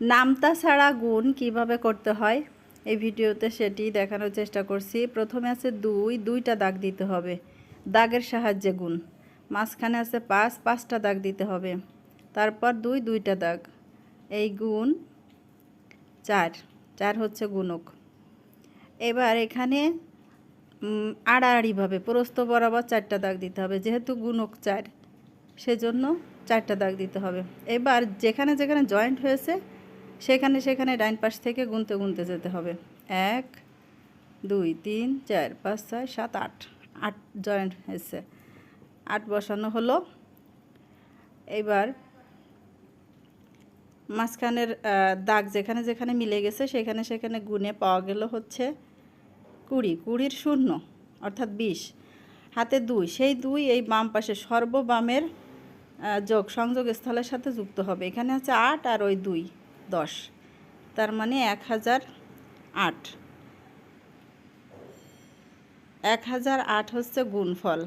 নামতা ছাড়া গুণ কিভাবে করতে হয় এই ভিডিওতে সেটি দেখানোর চেষ্টা করছি। প্রথমে আছে 2, 2টা দাগ দিতে হবে, দাগের সাহায্যে গুণ। মাঝখানে আছে 5, 5টা দাগ দিতে হবে, তারপর 2, 2টা দাগ, এই গুণ 4, 4 হচ্ছে গুণক। এবার এখানে আড়াআড়িভাবে প্রস্থ বরাবর 4টা দাগ দিতে হবে, যেহেতু গুণক 4 সেজন্য 4টা দাগ দিতে হবে। এবার যেখানে যেখানে জয়েন্ট হয়েছে সেখানে সেখানে ডাইন পাশ থেকে গুনতে গুনতে যেতে হবে। 1, 2, 3, 4, 5, 6, 7, 8, 8 জয়েন্ট হয়েছে, 8 বসানো হলো। এবার মাঝখানের দাগ যেখানে যেখানে মিলে গেছে সেখানে সেখানে গুনে পাওয়া গেল হচ্ছে 20, 20-র শূন্য অর্থাৎ 20, হাতে 2, সেই 2 এই বাম পাশে সর্ববামের সংযোগ স্থলের সাথে যুক্ত হবে। এখানে আছে 8 আর ওই 2 10, তার মানে 1008। 1008 হচ্ছে গুণফল।